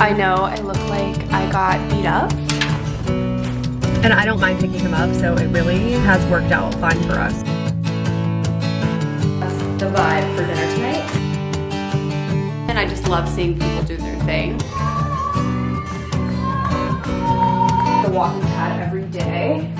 I know I look like I got beat up. And I don't mind picking him up, so it really has worked out fine for us. That's the vibe for dinner tonight. And I just love seeing people do their thing. The walking pad every day.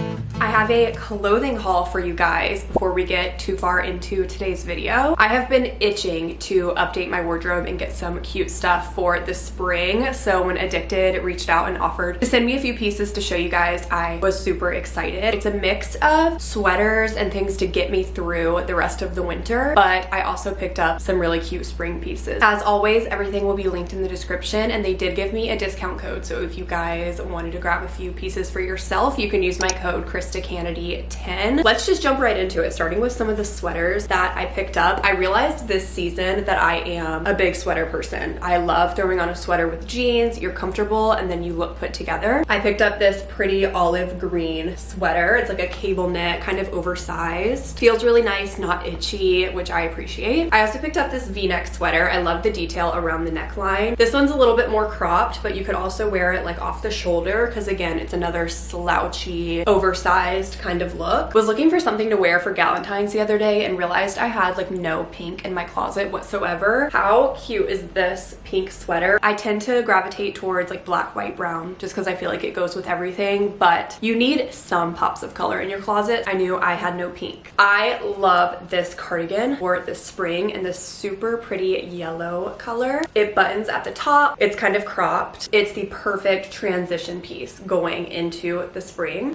I have a clothing haul for you guys before we get too far into today's video. I have been itching to update my wardrobe and get some cute stuff for the spring. So when Edikted reached out and offered to send me a few pieces to show you guys, I was super excited. It's a mix of sweaters and things to get me through the rest of the winter, but I also picked up some really cute spring pieces. As always, everything will be linked in the description, and they did give me a discount code. So if you guys wanted to grab a few pieces for yourself, you can use my code Krista cannady 10. Let's just jump right into it, starting with some of the sweaters that I picked up. I realized this season that I am a big sweater person. I love throwing on a sweater with jeans. You're comfortable and then you look put together. I picked up this pretty olive green sweater. It's like a cable knit, kind of oversized. Feels really nice, not itchy, which I appreciate. I also picked up this V-neck sweater. I love the detail around the neckline. This one's a little bit more cropped, but you could also wear it like off the shoulder because again, it's another slouchy, oversized kind of look. Was looking for something to wear for Galentine's the other day and realized I had like no pink in my closet whatsoever. How cute is this pink sweater? I tend to gravitate towards like black, white, brown just because I feel like it goes with everything, but you need some pops of color in your closet. I knew I had no pink. I love this cardigan for this spring in this super pretty yellow color. It buttons at the top. It's kind of cropped. It's the perfect transition piece going into the spring.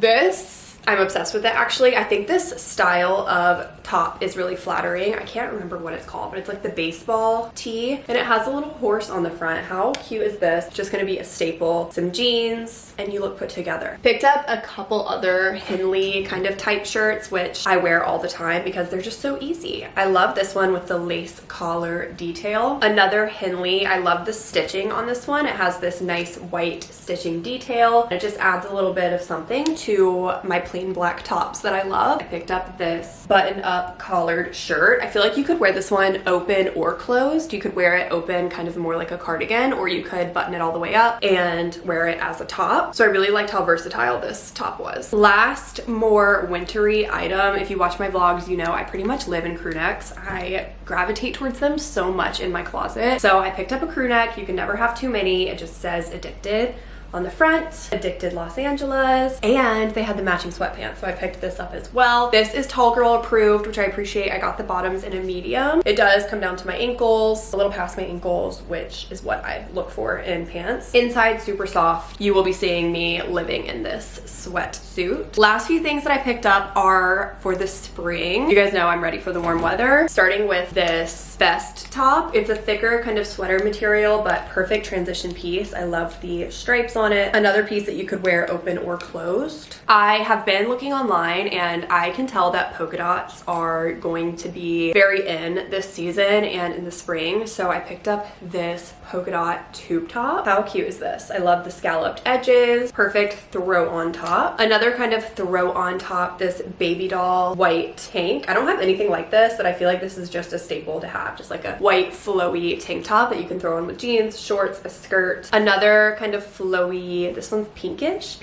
I'm obsessed with it actually. I think this style of top is really flattering. I can't remember what it's called, but it's like the baseball tee and it has a little horse on the front. How cute is this? Just gonna be a staple. Some jeans and you look put together. Picked up a couple other Henley kind of type shirts, which I wear all the time because they're just so easy. I love this one with the lace collar detail. Another Henley. I love the stitching on this one. It has this nice white stitching detail. It just adds a little bit of something to my plain black tops that I love. I picked up this button-up collared shirt. I feel like you could wear this one open or closed. You could wear it open, kind of more like a cardigan, or you could button it all the way up and wear it as a top. So I really liked how versatile this top was. Last more wintry item. If you watch my vlogs, you know I pretty much live in crew necks. I gravitate towards them so much in my closet. So I picked up a crew neck. You can never have too many. It just says Edikted on the front, Edikted Los Angeles, and they had the matching sweatpants, so I picked this up as well. This is tall girl approved, which I appreciate. I got the bottoms in a medium. It does come down to my ankles, a little past my ankles, which is what I look for in pants. Inside, super soft. You will be seeing me living in this sweatsuit. Last few things that I picked up are for the spring. You guys know I'm ready for the warm weather. Starting with this vest top. It's a thicker kind of sweater material, but perfect transition piece. I love the stripes on it. Another piece that you could wear open or closed. I have been looking online and I can tell that polka dots are going to be very in this season and in the spring. So I picked up this polka dot tube top. How cute is this? I love the scalloped edges. Perfect throw on top. Another kind of throw on top, this baby doll white tank. I don't have anything like this, but I feel like this is just a staple to have. Just like a white flowy tank top that you can throw on with jeans, shorts, a skirt. Another kind of flowy, this one's pinkish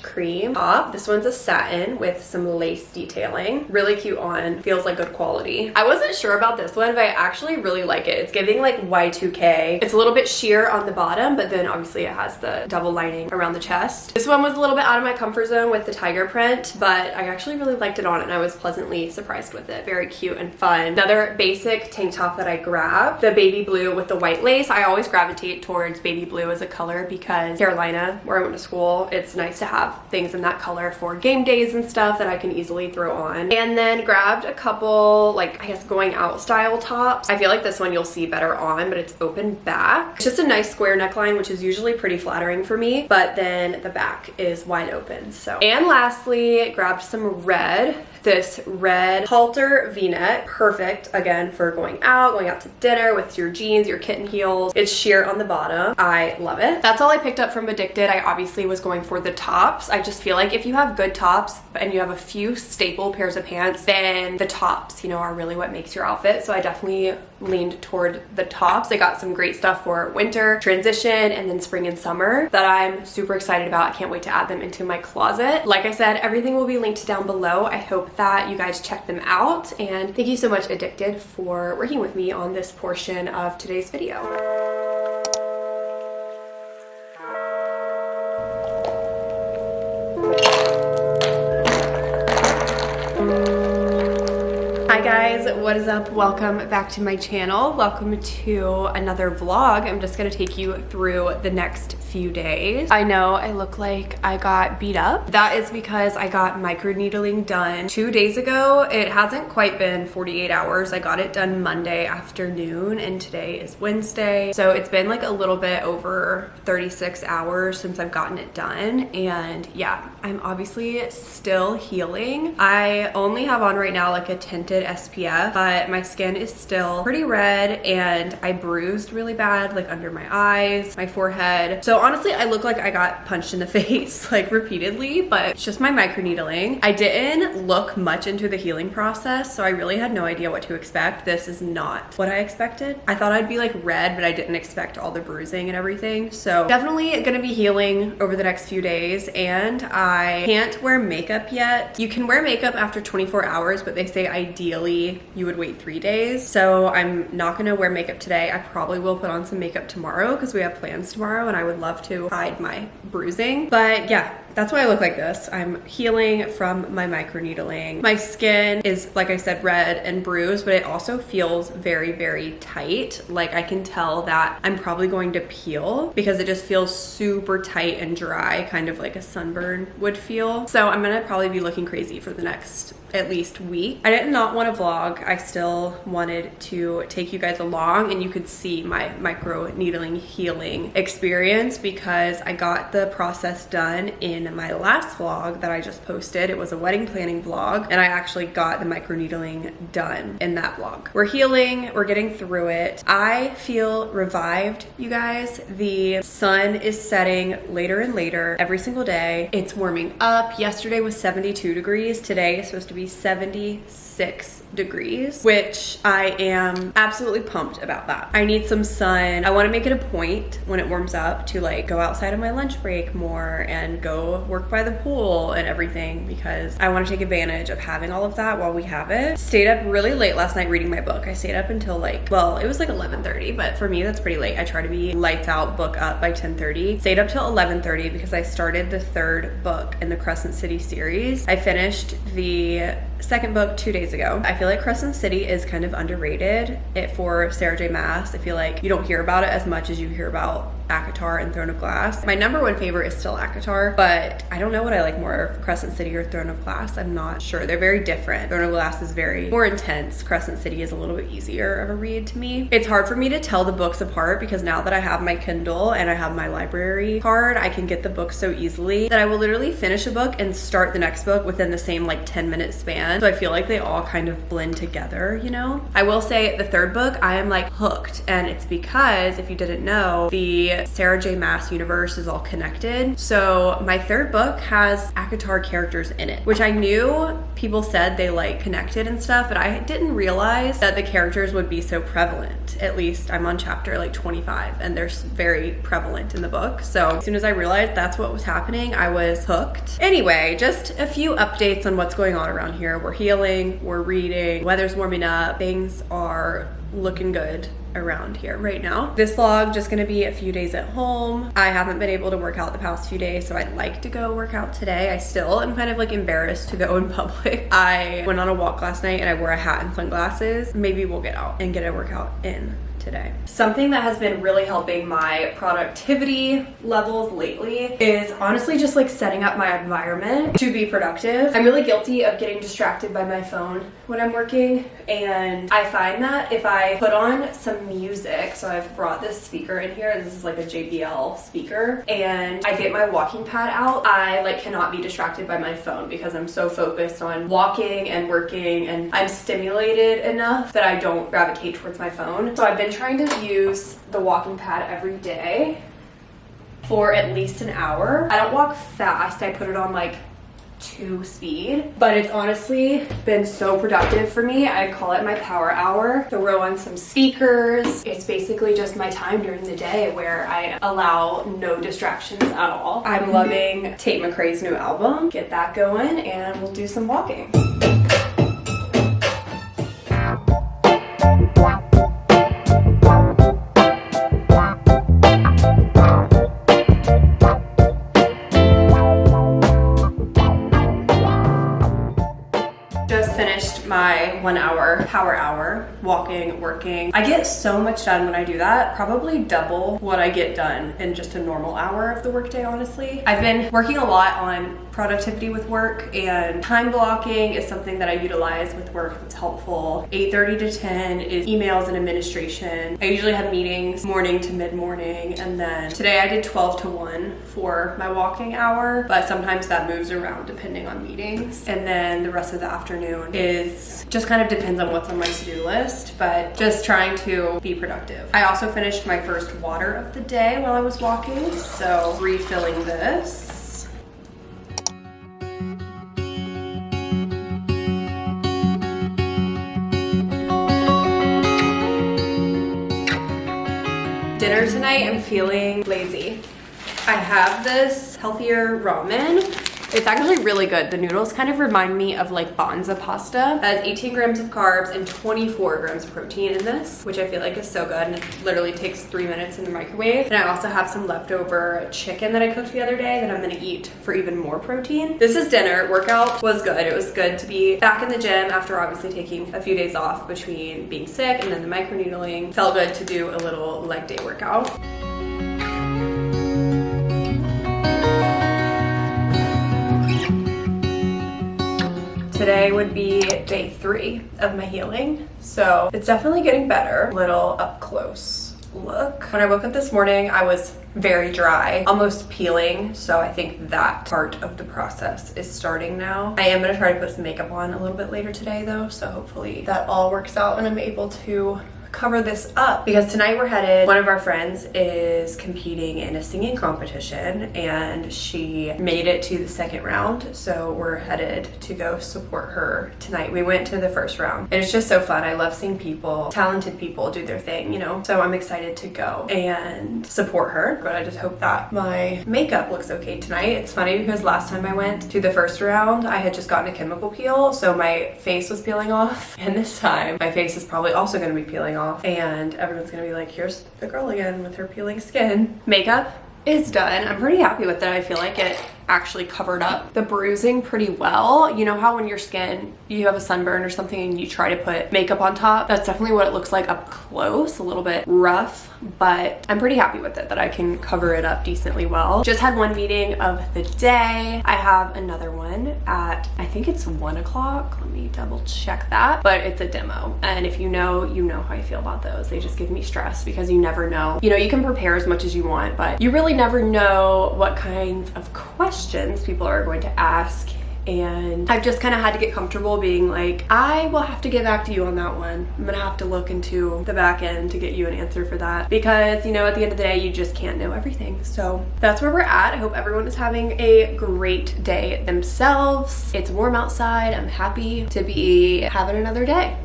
cream top. This one's a satin with some lace detailing. Really cute on, feels like good quality. I wasn't sure about this one, but I actually really like it. It's giving like Y2K. It's a little bit sheer on the bottom, but then obviously it has the double lining around the chest. This one was a little bit out of my comfort zone with the tiger print, but I actually really liked it on and I was pleasantly surprised with it. Very cute and fun. Another basic tank top that I grabbed, the baby blue with the white lace. I always gravitate towards baby blue as a color because Carolina, where I went to school, it's nice to have things in that color for game days and stuff that I can easily throw on. And then grabbed a couple, like, I guess going out style tops. I feel like this one you'll see better on, but it's open back. It's just a nice square neckline, which is usually pretty flattering for me, but then the back is wide open. So, and lastly, grabbed some red this red halter v-neck. Perfect, again, for going out to dinner with your jeans, your kitten heels. It's sheer on the bottom. I love it. That's all I picked up from Edikted. I obviously was going for the tops. I just feel like if you have good tops and you have a few staple pairs of pants, then the tops, you know, are really what makes your outfit. So I definitely leaned toward the tops. I got some great stuff for winter, transition, and then spring and summer that I'm super excited about. I can't wait to add them into my closet. Like I said, everything will be linked down below. I hope that you guys check them out, and thank you so much, Edikted, for working with me on this portion of today's video. Hi guys, what is up? Welcome back to my channel. Welcome to another vlog. I'm just gonna take you through the next few days. I know I look like I got beat up. That is because I got microneedling done 2 days ago. It hasn't quite been 48 hours. I got it done Monday afternoon and today is Wednesday. So it's been like a little bit over 36 hours since I've gotten it done. And yeah, I'm obviously still healing. I only have on right now like a tinted SPF, but my skin is still pretty red and I bruised really bad like under my eyes, my forehead. So honestly, I look like I got punched in the face like repeatedly, but it's just my microneedling. I didn't look much into the healing process, so I really had no idea what to expect. This is not what I expected. I thought I'd be like red, but I didn't expect all the bruising and everything. So definitely gonna be healing over the next few days, and I can't wear makeup yet. You can wear makeup after 24 hours, but they say ideally you would wait 3 days. So I'm not gonna wear makeup today. I probably will put on some makeup tomorrow because we have plans tomorrow and I would love to hide my bruising. But yeah, that's why I look like this. I'm healing from my microneedling. My skin is, like I said, red and bruised, but it also feels very, very tight. Like I can tell that I'm probably going to peel because it just feels super tight and dry, kind of like a sunburn would feel. So I'm gonna probably be looking crazy for the next at least week. I did not want to vlog. I still wanted to take you guys along and you could see my microneedling healing experience because I got the process done in my last vlog that I just posted. It was a wedding planning vlog and I actually got the microneedling done in that vlog. We're healing, we're getting through it. I feel revived, you guys. The sun is setting later and later every single day. It's warming up. Yesterday was 72 degrees. Today is supposed to be 76 degrees, which I am absolutely pumped about that. I need some sun. I want to make it a point when it warms up to like go outside on my lunch break more and go work by the pool and everything because I want to take advantage of having all of that while we have it. Stayed up really late last night reading my book. I stayed up until like, well, it was like 11:30, but for me that's pretty late. I try to be lights out, book up by 10:30. Stayed up till 11:30 because I started the 3rd book in the Crescent City series. I finished the 2nd book 2 days ago. I feel like Crescent City is kind of underrated for Sarah J Maas. I feel like you don't hear about it as much as you hear about ACOTAR and Throne of Glass. My number one favorite is still ACOTAR, but I don't know what I like more, Crescent City or Throne of Glass. I'm not sure. They're very different. Throne of Glass is very more intense. Crescent City is a little bit easier of a read to me. It's hard for me to tell the books apart because now that I have my Kindle and I have my library card, I can get the book so easily that I will literally finish a book and start the next book within the same like 10-minute span. So I feel like they all kind of blend together, you know? I will say the 3rd book, I am like hooked, and it's because, if you didn't know, the Sarah J Maas universe is all connected. So my 3rd book has ACOTAR characters in it, which I knew people said they like connected and stuff, but I didn't realize that the characters would be so prevalent. At least I'm on chapter like 25 and they're very prevalent in the book. So as soon as I realized that's what was happening, I was hooked. Anyway, just a few updates on what's going on around here. We're healing, we're reading, weather's warming up, things are looking good around here right now. This vlog just gonna be a few days at home. I haven't been able to work out the past few days, so I'd like to go work out today. I still am kind of like embarrassed to go in public. I went on a walk last night and I wore a hat and sunglasses. Maybe we'll get out and get a workout in today. Something that has been really helping my productivity levels lately is honestly just like setting up my environment to be productive. I'm really guilty of getting distracted by my phone when I'm working, and I find that if I put on some music, so I've brought this speaker in here, this is like a JBL speaker, and I get my walking pad out, I like cannot be distracted by my phone because I'm so focused on walking and working, and I'm stimulated enough that I don't gravitate towards my phone. So I've been trying to use the walking pad every day for at least an hour. I don't walk fast, I put it on like 2 speed, but it's honestly been so productive for me. I call it my power hour. Throw on some speakers. It's basically just my time during the day where I allow no distractions at all. I'm loving Tate McRae's new album. Get that going and we'll do some walking. My 1 hour power hour walking, working. I get so much done when I do that, probably double what I get done in just a normal hour of the workday, honestly. I've been working a lot on productivity with work, and time blocking is something that I utilize with work that's helpful. 8:30 to 10 is emails and administration. I usually have meetings morning to mid-morning, and then today I did 12 to 1 for my walking hour, but sometimes that moves around depending on meetings. And then the rest of the afternoon is just kind of depends on what's on my to-do list, but just trying to be productive. I also finished my first water of the day while I was walking, so refilling this. Dinner tonight, I'm feeling lazy. I have this healthier ramen. It's actually really good. The noodles kind of remind me of like Banza pasta. It has 18 grams of carbs and 24 grams of protein in this, which I feel like is so good, and it literally takes 3 minutes in the microwave. And I also have some leftover chicken that I cooked the other day that I'm gonna eat for even more protein. This is dinner. Workout was good. It was good to be back in the gym after obviously taking a few days off between being sick and then the microneedling. Felt good to do a little leg day workout. Today would be day 3 of my healing, so it's definitely getting better. Little up close look. When I woke up this morning, I was very dry, almost peeling, so I think that part of the process is starting now. I am gonna try to put some makeup on a little bit later today though, so hopefully that all works out and I'm able to cover this up, because tonight we're headed, one of our friends is competing in a singing competition and she made it to the 2nd round, so we're headed to go support her tonight. We went to the 1st round and it's just so fun. I love seeing people, talented people, do their thing, you know, so I'm excited to go and support her, but I just hope that my makeup looks okay tonight. It's funny because last time I went to the 1st round I had just gotten a chemical peel, so my face was peeling off, and this time my face is probably also going to be peeling off, and everyone's gonna be like, here's the girl again with her peeling skin. Makeup is done. I'm pretty happy with it. I feel like it actually covered up the bruising pretty well. You know how when your skin, you have a sunburn or something and you try to put makeup on top? That's definitely what it looks like up close, a little bit rough, but I'm pretty happy with it that I can cover it up decently well. Just had one meeting of the day. I have another one at, I think it's 1 o'clock. Let me double check that, but it's a demo. And if you know how I feel about those. They just give me stress because you never know. You know, you can prepare as much as you want, but you really never know what kinds of questions people are going to ask, and I've just kind of had to get comfortable being like, I will have to get back to you on that one. I'm gonna have to look into the back end to get you an answer for that, because you know, at the end of the day you just can't know everything. So that's where we're at. I hope everyone is having a great day themselves. It's warm outside. I'm happy to be having another day.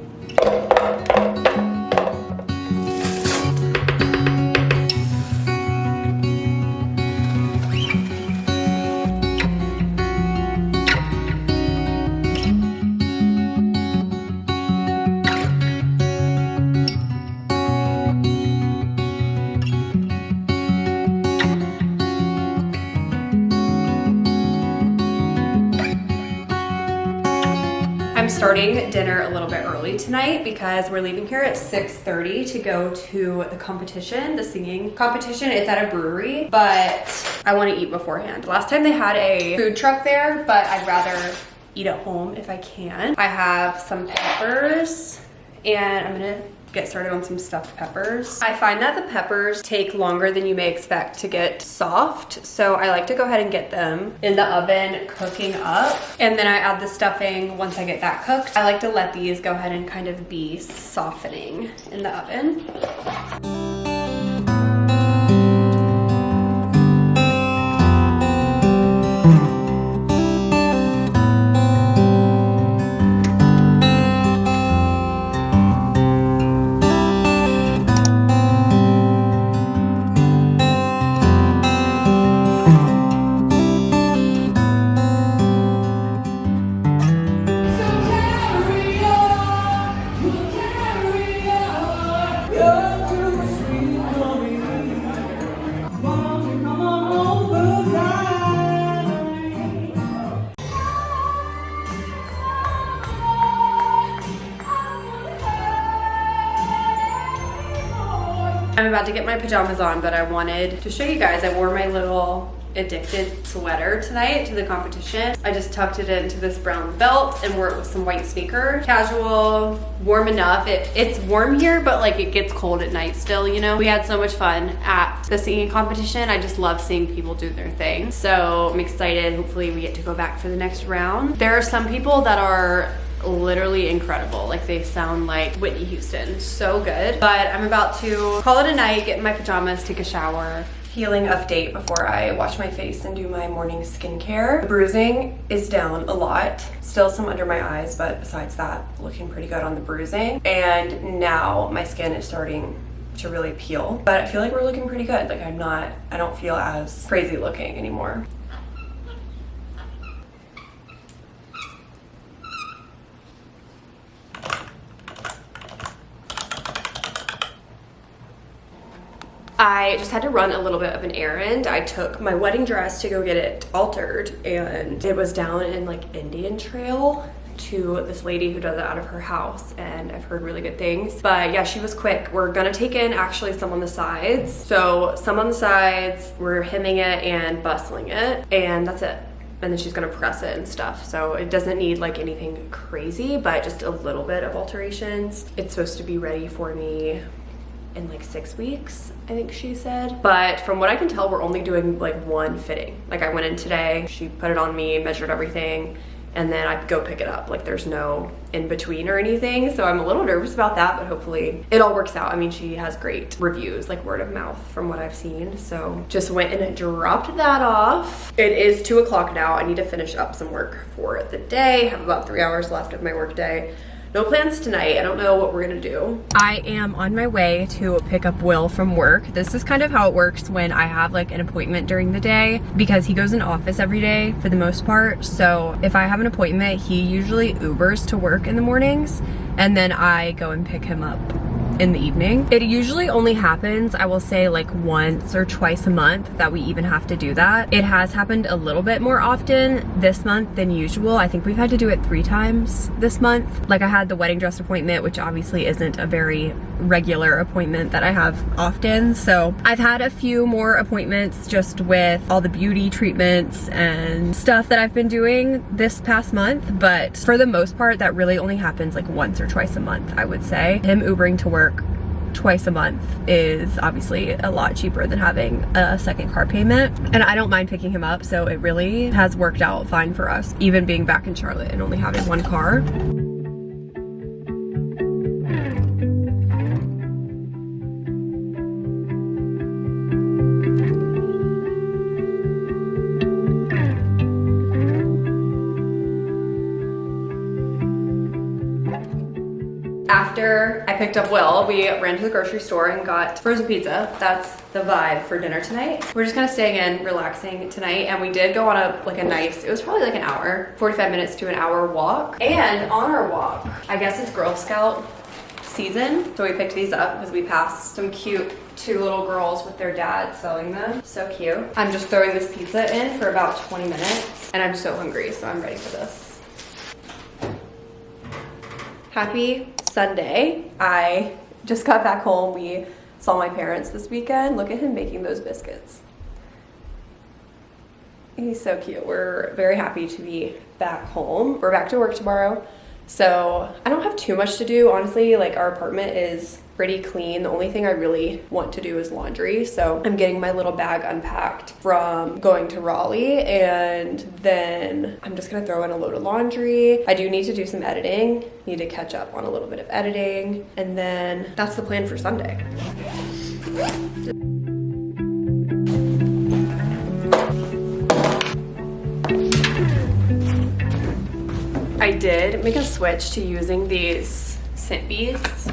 starting dinner a little bit early tonight because we're leaving here at 6:30 to go to the competition, the singing competition. It's at a brewery, but I want to eat beforehand. Last time they had a food truck there, but I'd rather eat at home if I can. I have some peppers and I'm gonna get started on some stuffed peppers. I find that the peppers take longer than you may expect to get soft, so I like to go ahead and get them in the oven cooking up, and then I add the stuffing once I get that cooked. I like to let these go ahead and kind of be softening in the oven. I'm about to get my pajamas on, but I wanted to show you guys. I wore my little Edikted sweater tonight to the competition. I just tucked it into this brown belt and wore it with some white sneakers. Casual, warm enough. It's warm here, but like it gets cold at night still, you know? We had so much fun at the singing competition. I just love seeing people do their thing. So I'm excited. Hopefully we get to go back for the next round. There are some people that are literally incredible. Like they sound like Whitney Houston. So good. But I'm about to call it a night, get in my pajamas, take a shower. Healing update before I wash my face and do my morning skincare. The bruising is down a lot. Still some under my eyes, but besides that, looking pretty good on the bruising. And now my skin is starting to really peel. But I feel like we're looking pretty good. Like I don't feel as crazy looking anymore. I just had to run a little bit of an errand. I took my wedding dress to go get it altered, and it was down in like Indian Trail to this lady who does it out of her house, and I've heard really good things. But yeah, she was quick. We're gonna take in actually some on the sides. So some on the sides, we're hemming it and bustling it, and that's it. And then she's gonna press it and stuff. So it doesn't need like anything crazy, but just a little bit of alterations. It's supposed to be ready for me in like 6 weeks, I think she said. But from what I can tell, we're only doing like one fitting. Like I went in today, she put it on me, measured everything, and then I'd go pick it up. Like there's no in between or anything. So I'm a little nervous about that, but hopefully it all works out. I mean, she has great reviews, like word of mouth from what I've seen. So just went and dropped that off. It is 2 o'clock now. I need to finish up some work for the day. I have about 3 hours left of my work day. No plans tonight. I don't know what we're gonna do. I am on my way to pick up Will from work. This is kind of how it works when I have like an appointment during the day, because he goes in office every day for the most part. So if I have an appointment, he usually Ubers to work in the mornings, and then I go and pick him up in the evening. It usually only happens, I will say, like once or twice a month that we even have to do that. It has happened a little bit more often this month than usual. I think we've had to do it 3 times this month. Like I had the wedding dress appointment, which obviously isn't a very regular appointment that I have often. So I've had a few more appointments just with all the beauty treatments and stuff that I've been doing this past month. But for the most part, that really only happens like once or twice a month, I would say. Him Ubering to work twice a month is obviously a lot cheaper than having a second car payment, and I don't mind picking him up, so it really has worked out fine for us, even being back in Charlotte and only having one car. After I picked up Will, we ran to the grocery store and got frozen pizza. That's the vibe for dinner tonight. We're just kind of staying in, relaxing tonight, and we did go on a nice, it was probably like an hour, 45 minutes to an hour walk. And on our walk, I guess it's Girl Scout season, so we picked these up because we passed some cute 2 little girls with their dad selling them. So cute. I'm just throwing this pizza in for about 20 minutes, and I'm so hungry, so I'm ready for this. Happy Sunday. I just got back home. We saw my parents this weekend. Look at him making those biscuits. He's so cute. We're very happy to be back home. We're back to work tomorrow. So I don't have too much to do. Honestly, like our apartment is pretty clean. The only thing I really want to do is laundry. So I'm getting my little bag unpacked from going to Raleigh, and then I'm just gonna throw in a load of laundry. I do need to do some editing. Need to catch up on a little bit of editing. And then that's the plan for Sunday. I did make a switch to using these scent beads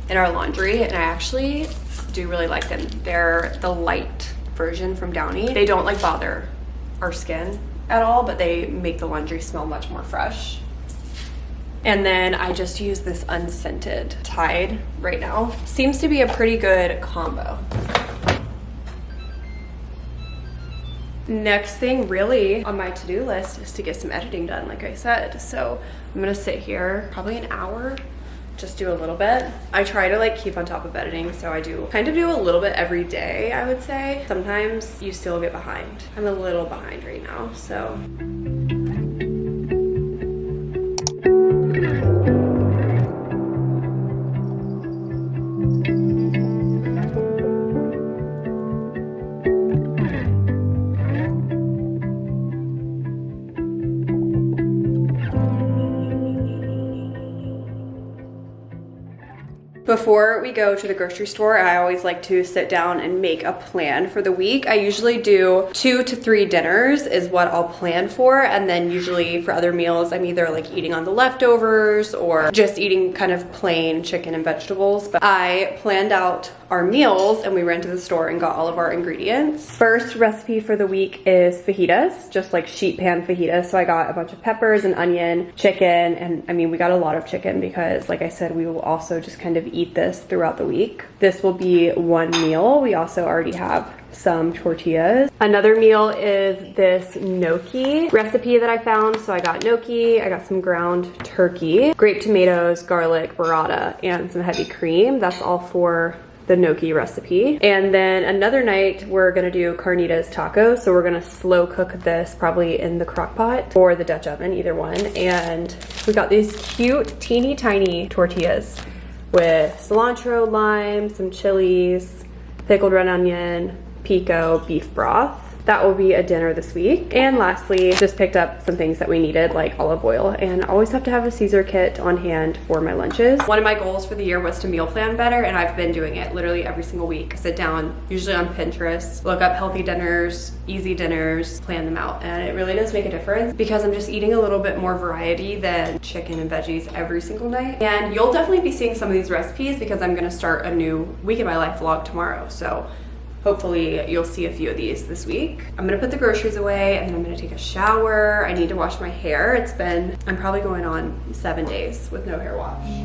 in our laundry, and I actually do really like them. They're the light version from Downy. They don't like bother our skin at all, but they make the laundry smell much more fresh. And then I just use this unscented Tide right now. Seems to be a pretty good combo. Next thing really on my to-do list is to get some editing done, like I said. So I'm gonna sit here probably an hour, just do a little bit. I try to like keep on top of editing, so I do kind of do a little bit every day, I would say. Sometimes you still get behind. I'm a little behind right now, so. Before we go to the grocery store, I always like to sit down and make a plan for the week. I usually do 2 to 3 dinners is what I'll plan for, and then usually for other meals, I'm either like eating on the leftovers or just eating kind of plain chicken and vegetables. But I planned out our meals and we ran to the store and got all of our ingredients. First recipe for the week is fajitas, just like sheet pan fajitas. So I got a bunch of peppers and onion, chicken, and I mean, we got a lot of chicken because like I said, we will also just kind of eat this throughout the week. This will be one meal. We also already have some tortillas. Another meal is this gnocchi recipe that I found. So I got gnocchi, I got some ground turkey, grape tomatoes, garlic, burrata, and some heavy cream. That's all for the gnocchi recipe. And then another night we're gonna do carnitas tacos. So we're gonna slow cook this probably in the crock pot or the Dutch oven, either one. And we got these cute teeny tiny tortillas with cilantro, lime, some chilies, pickled red onion, pico, beef broth. That will be a dinner this week. And lastly, just picked up some things that we needed, like olive oil, and I always have to have a Caesar kit on hand for my lunches. One of my goals for the year was to meal plan better, and I've been doing it literally every single week. I sit down, usually on Pinterest, look up healthy dinners, easy dinners, plan them out, and it really does make a difference because I'm just eating a little bit more variety than chicken and veggies every single night. And you'll definitely be seeing some of these recipes because I'm gonna start a new Week in My Life vlog tomorrow. So hopefully you'll see a few of these this week. I'm gonna put the groceries away and then I'm gonna take a shower. I need to wash my hair. I'm probably going on 7 days with no hair wash.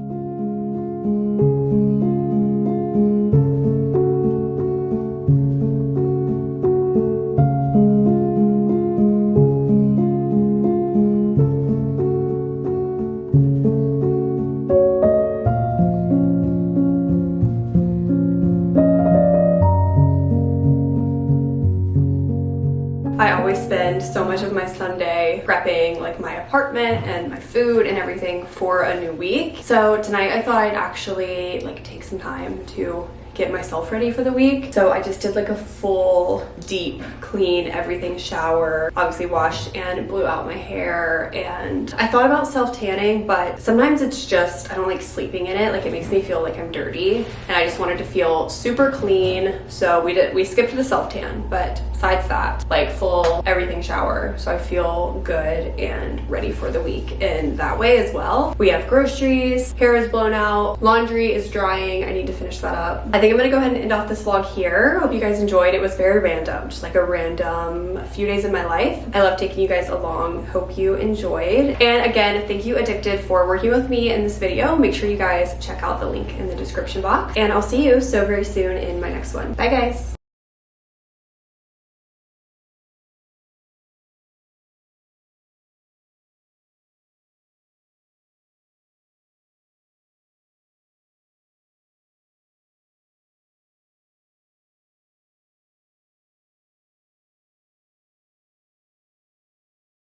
I always spend so much of my Sunday prepping like my apartment and my food and everything for a new week. So tonight I thought I'd actually like take some time to get myself ready for the week. So I just did like a full deep clean everything shower, obviously washed and blew out my hair. And I thought about self-tanning, but sometimes it's just, I don't like sleeping in it. Like it makes me feel like I'm dirty and I just wanted to feel super clean. So we skipped the self-tan, but besides that, like full everything shower. So I feel good and ready for the week in that way as well. We have groceries, hair is blown out, laundry is drying. I need to finish that up. I think I'm gonna go ahead and end off this vlog here. Hope you guys enjoyed. It was very random, just like a random few days in my life. I love taking you guys along. Hope you enjoyed. And again, thank you Edikted for working with me in this video. Make sure you guys check out the link in the description box. And I'll see you so very soon in my next one. Bye guys.